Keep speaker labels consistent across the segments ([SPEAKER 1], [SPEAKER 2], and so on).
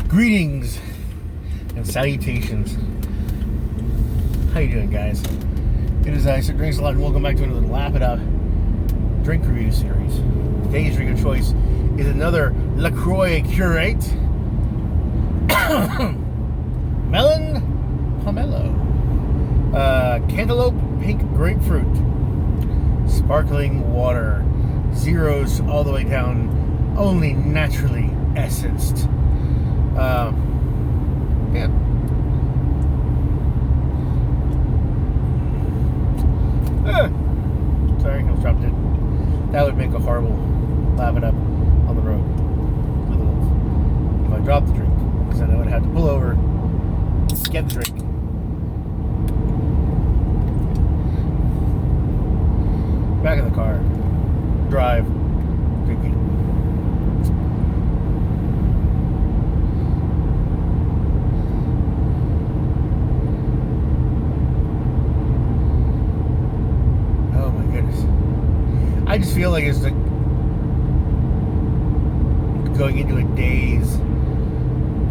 [SPEAKER 1] Greetings and salutations. How you doing, guys? It is Sir Drinks a Lot, and welcome back to another Lap It Up drink review series. Today's drink of choice is another Croix Curate Melon Pomelo Cantaloupe Pink Grapefruit Sparkling Water, zeros all the way down, only naturally essenced. Yeah. Sorry, I almost dropped it. That would make a horrible lap it up on the road. If I dropped the drink, because then I would have to pull over, get the drink. Back in the car, drive, drinking. Oh my goodness. I just feel like it's like going into a day's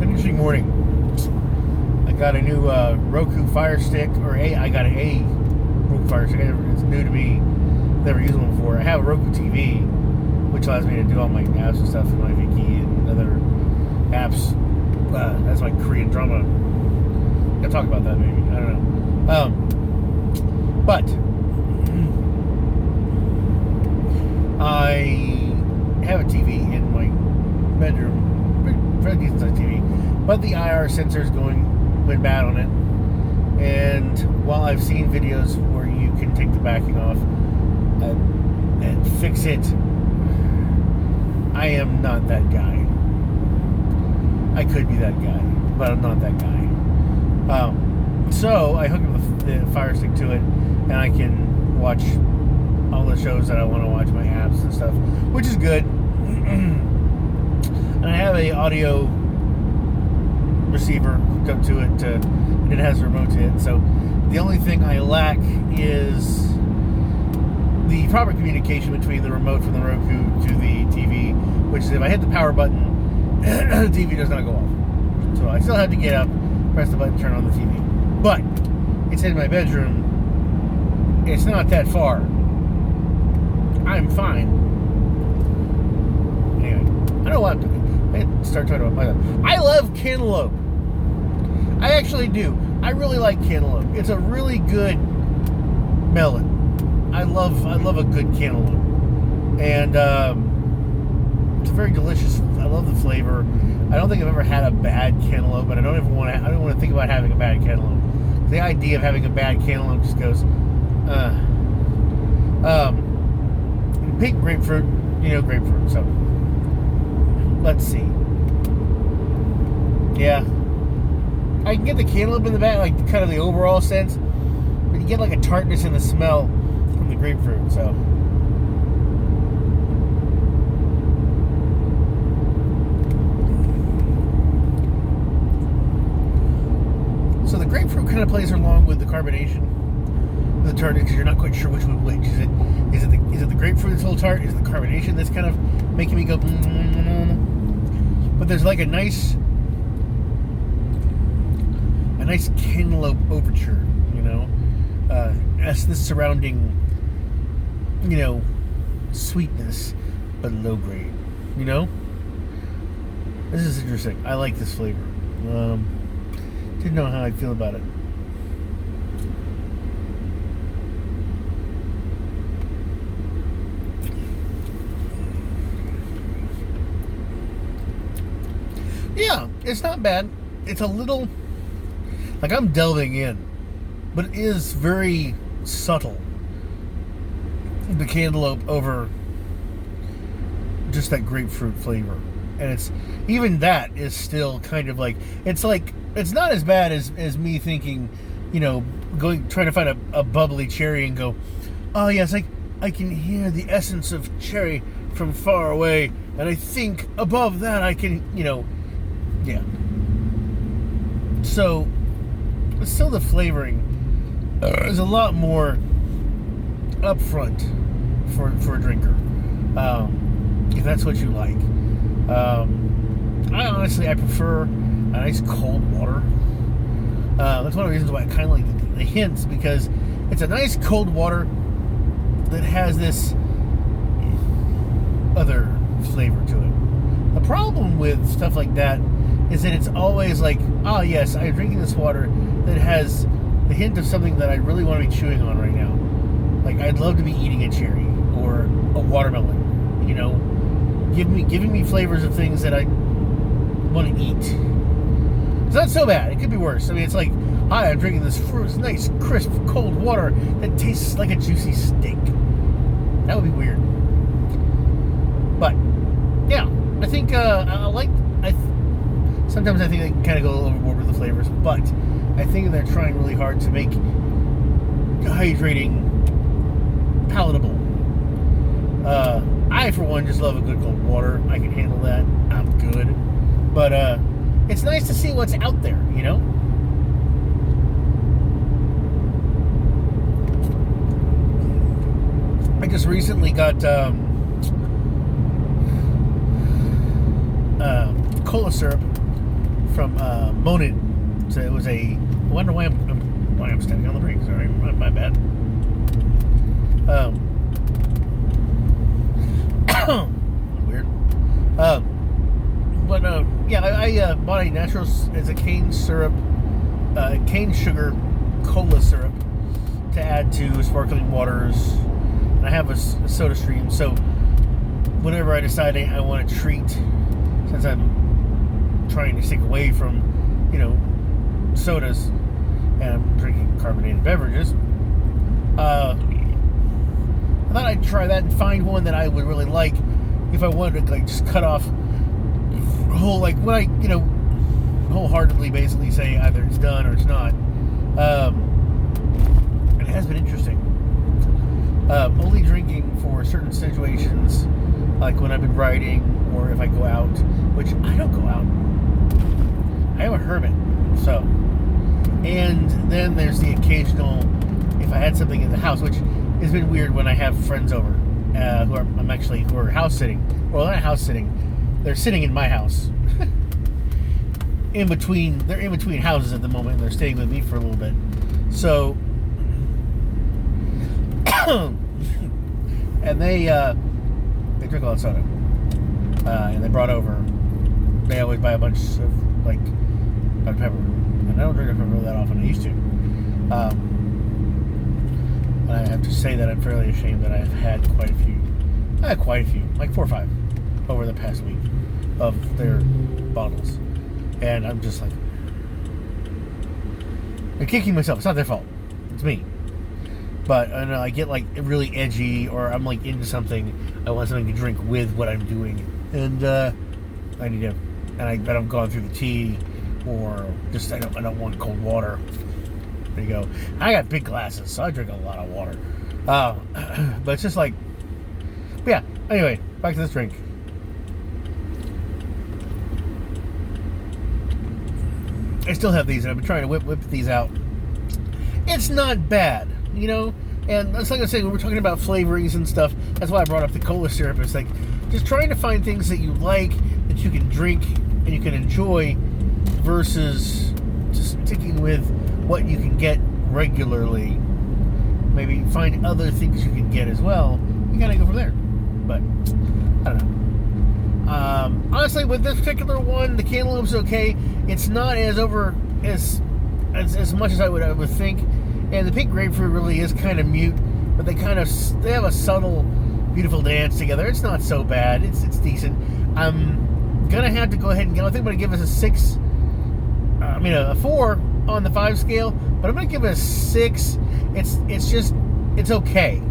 [SPEAKER 1] interesting morning. I got a new Roku Fire Stick, I got a Roku Fire Stick. It's new to me. Never used one before. I have a Roku TV, which allows me to do all my apps and stuff in my Viki and other apps. That's my Korean drama. I'll talk about that maybe. I don't know. But I have a TV in my bedroom, pretty decent sized TV, but the IR sensor went bad on it. And while I've seen videos where you can take the backing off and fix it, I am not that guy. I could be that guy, but I'm not that guy. So I hook up the Fire Stick to it, and I can watch all the shows that I want to watch, my apps and stuff, which is good. And I have a audio receiver hooked up to it, and it has a remote to it. So the only thing I lack is the proper communication between the remote from the Roku to the TV, which is if I hit the power button, the TV does not go off. So I still have to get up, press the button, turn on the TV. But it's in my bedroom. It's not that far. I'm fine. Anyway, I don't want to start talking about my life. I love cantaloupe. I actually do. I really like cantaloupe. It's a really good melon. I love a good cantaloupe, and it's very delicious. I love the flavor. I don't think I've ever had a bad cantaloupe, but I don't want to think about having a bad cantaloupe. The idea of having a bad cantaloupe just goes. Pink grapefruit, grapefruit. So let's see. Yeah, I can get the cantaloupe in the back, like kind of the overall sense, but you get like a tartness in the smell from the grapefruit. So the grapefruit kind of plays along with the carbonation, with the tartness, because you're not quite sure which one which. Is it the grapefruit that's a little tart? Is it the carbonation that's kind of making me go? But there's like a nice cantaloupe overture, as the surrounding, sweetness, but low grade. This is interesting. I like this flavor. Didn't know how I'd feel about it. Yeah, it's not bad. It's a little, like I'm delving in, but it is very subtle. The cantaloupe over just that grapefruit flavor. And even that is still kind of like, it's not as bad as me thinking, trying to find a bubbly cherry and go, oh yes, I can hear the essence of cherry from far away, and I think above that I can, yeah. So, still the flavoring is a lot more upfront for a drinker, if that's what you like. I prefer nice cold water. That's one of the reasons why I kind of like the hints, because it's a nice cold water that has this other flavor to it. The problem with stuff like that is that it's always like, oh yes, I'm drinking this water that has the hint of something that I really want to be chewing on right now. Like, I'd love to be eating a cherry or a watermelon, you know, giving me flavors of things that I want to eat. It's not so bad. It could be worse. I mean, it's like, hi, I'm drinking this fruit, nice, crisp, cold water that tastes like a juicy steak. That would be weird. But yeah, I think sometimes I think they can kind of go overboard with the flavors, but I think they're trying really hard to make hydrating palatable. I, for one, just love a good cold water. I can handle that. I'm good. But it's nice to see what's out there, you know? I just recently got cola syrup from Monin. So it was I wonder why I'm standing on the brink. Sorry, my bad. Weird. Yeah, I bought a natural, it's a cane sugar cola syrup to add to sparkling waters. And I have a soda stream, so whenever I decide I want a treat, since I'm trying to stick away from, you know, sodas, and I'm drinking carbonated beverages, I thought I'd try that and find one that I would really like if I wanted to, like, just cut off whole, like, what I, you know, wholeheartedly basically say either it's done or it's not. It has been interesting. Only drinking for certain situations, like when I've been writing or if I go out, which I don't go out. I am a hermit, so. And then there's the occasional, if I had something in the house, which has been weird when I have friends over who are house sitting. Well, not house sitting, they're sitting in my house. They're in between houses at the moment, and they're staying with me for a little bit. So, and they drink a lot of soda, and they brought over. They always buy a bunch of, like, Dr. Pepper, and I don't drink Dr. Pepper that often. I used to. And I have to say that I'm fairly ashamed that I've had quite a few. I had quite a few, like 4 or 5, over the past week of their bottles, and I'm just like, I'm kicking myself. It's not their fault. It's me. But I know I get, like, really edgy, or I'm, like, into something. I want something to drink with what I'm doing, and I need to. And I'm going through the tea, or just I don't want cold water. There you go. I got big glasses, so I drink a lot of water. But it's just like, yeah. Anyway, back to this drink. I still have these, and I've been trying to whip these out. It's not bad, you know. And it's like I say, when we're talking about flavorings and stuff, that's why I brought up the cola syrup. It's like just trying to find things that you like, that you can drink and you can enjoy, versus just sticking with what you can get regularly. Maybe find other things you can get as well. You gotta go from there. But I don't know. Honestly, with this particular one, the Cantaloupe's okay. It's not as much as I would think. And the pink grapefruit really is kind of mute, but they have a subtle, beautiful dance together. It's not so bad. It's decent. I'm gonna have to go ahead and go. I think I'm gonna give us a 6. A 4 on the 5 scale, but I'm gonna give it a 6. It's okay,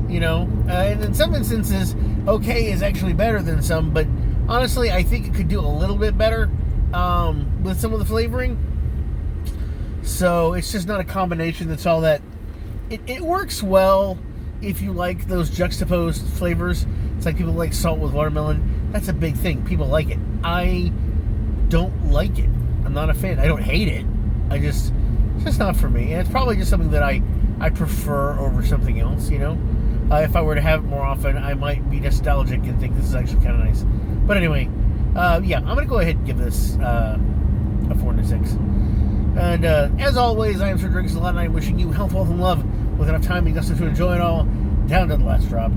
[SPEAKER 1] you know. And in some instances, okay is actually better than some. But honestly, I think it could do a little bit better with some of the flavoring. So it's just not a combination that's all that. It works well if you like those juxtaposed flavors. It's like people like salt with watermelon. That's a big thing. People like it. I don't like it. I'm not a fan. I don't hate it. It's just not for me. And it's probably just something that I prefer over something else, you know. If I were to have it more often, I might be nostalgic and think this is actually kind of nice. But anyway, yeah, I'm going to go ahead and give this a 4 and a 6. And as always, I am Sir Drinks a Lot, and I'm wishing you health, wealth, and love with enough time and gusto to enjoy it all, down to the last drop.